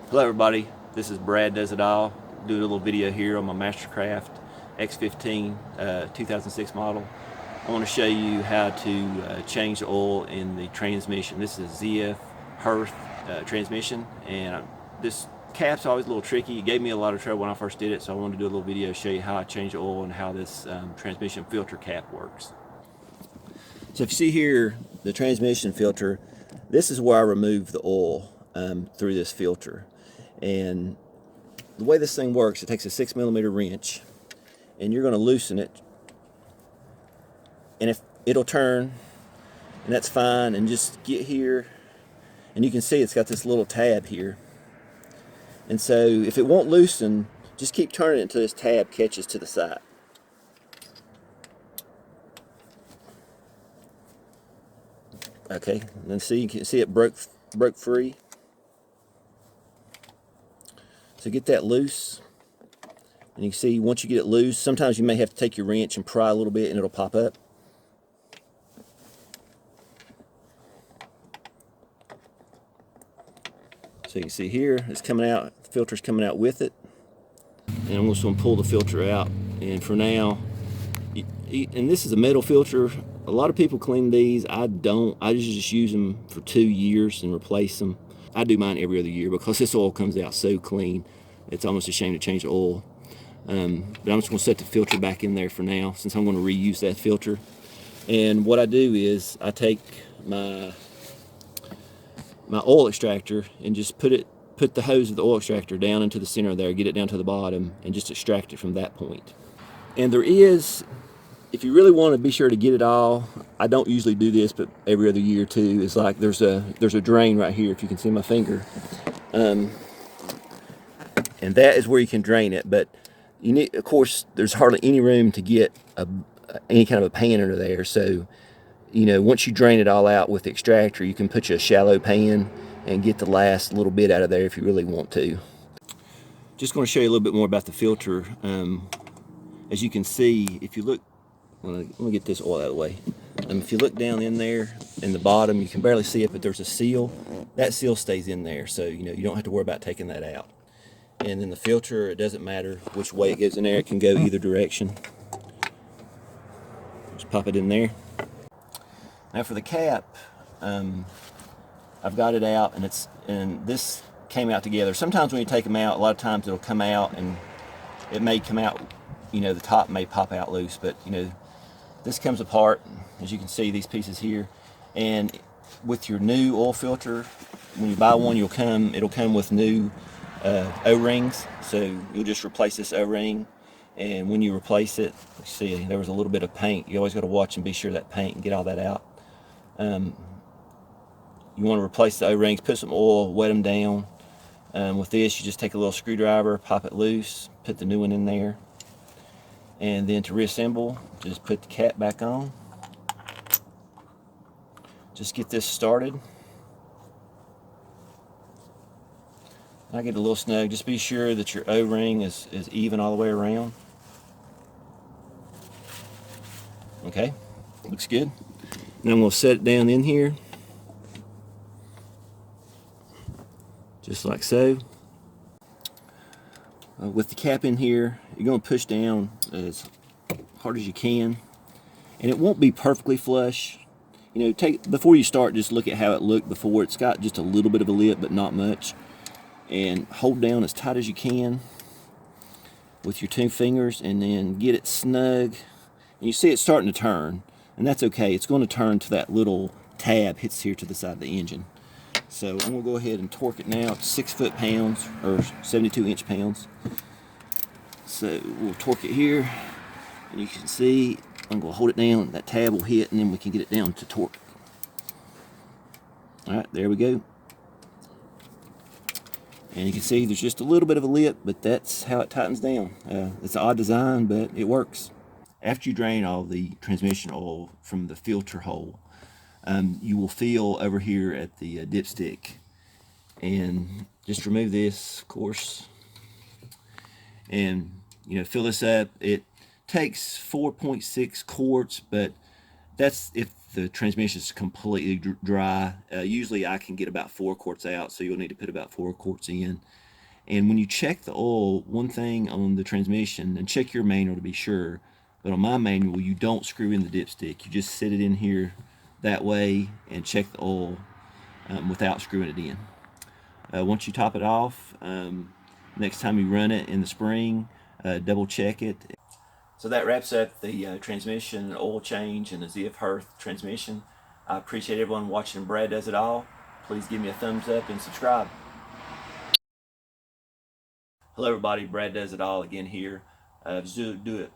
Hello everybody, this is Brad Does It All. Doing a little video here on my Mastercraft X15 2006 model. I want to show you how to change the oil in the transmission. This is a ZF Hurth transmission, and this cap's always a little tricky. It gave me a lot of trouble when I first did it, so I wanted to do a little video to show you how I change the oil and how this transmission filter cap works. So if you see here the transmission filter, this is where I remove the oil through this filter. And the way this thing works, it takes a 6mm wrench, and you're going to loosen it, and if it'll turn, and that's fine. And just get here, and you can see it's got this little tab here, and so if it won't loosen, just keep turning it until this tab catches to the side. Okay, and then see, you can see it broke free. So get that loose, and you can see once you get it loose, sometimes you may have to take your wrench and pry a little bit and it'll pop up. So you can see here, it's coming out, the filter's coming out with it. And I'm just going to pull the filter out. And for now, and this is a metal filter. A lot of people clean these. I don't. I just use them for 2 years and replace them. I do mine every other year because this oil comes out so clean. It's almost a shame to change the oil. But I'm just going to set the filter back in there for now, since I'm going to reuse that filter. And what I do is I take my oil extractor and just put the hose of the oil extractor down into the center there, get it down to the bottom, and just extract it from that point. And there is, if you really want to be sure to get it all, I don't usually do this, but every other year too, is like there's a drain right here, if you can see my finger, and that is where you can drain it. But you need, of course, there's hardly any room to get any kind of a pan under there. So, you know, once you drain it all out with the extractor, you can put you a shallow pan and get the last little bit out of there if you really want to. Just going to show you a little bit more about the filter. As you can see, if you look, let me get this oil out of the way. If you look down in there in the bottom, you can barely see it, but there's a seal. That seal stays in there, so you know you don't have to worry about taking that out. And then the filter, it doesn't matter which way it goes in there, it can go either direction. Just pop it in there. Now for the cap, I've got it out, and this came out together. Sometimes when you take them out, a lot of times it'll come out and it may come out, you know, the top may pop out loose, but you know, this comes apart, as you can see, these pieces here. And with your new oil filter, when you buy one, it'll come with new O-rings. So you'll just replace this O-ring, and when you replace it, see, there was a little bit of paint. You always got to watch and be sure that paint and get all that out. You want to replace the O-rings, put some oil, wet them down. With this, you just take a little screwdriver, pop it loose, put the new one in there, and then to reassemble, just put the cap back on. Just get this started. I get a little snug. Just be sure that your O-ring is even all the way around. Okay, looks good. Now I'm going to set it down in here, just like so. With the cap in here, you're going to push down as hard as you can, and it won't be perfectly flush. You know, before you start, just look at how it looked before. It's got just a little bit of a lip, but not much. And hold down as tight as you can with your 2 fingers, and then get it snug. And you see it's starting to turn, and that's okay. It's going to turn to that little tab hits here to the side of the engine. So I'm going to go ahead and torque it now. It's 6 foot-pounds or 72 inch-pounds. So we'll torque it here, and you can see I'm going to hold it down. That tab will hit, and then we can get it down to torque. All right, there we go. And you can see there's just a little bit of a lip, but that's how it tightens down. It's an odd design, but it works. After you drain all the transmission oil from the filter hole, you will feel over here at the dipstick, and just remove this, of course, and you know, fill this up. It takes 4.6 quarts, but That's if the transmission is completely dry. Usually I can get about 4 quarts out, so you'll need to put about 4 quarts in. And when you check the oil, one thing on the transmission, and check your manual to be sure, but on my manual, you don't screw in the dipstick. You just set it in here that way and check the oil without screwing it in. Once you top it off, next time you run it in the spring, double check it. So that wraps up the transmission, oil change, and the ZF Hurth transmission. I appreciate everyone watching Brad Does It All. Please give me a thumbs up and subscribe. Hello everybody, Brad Does It All again here. Just do it.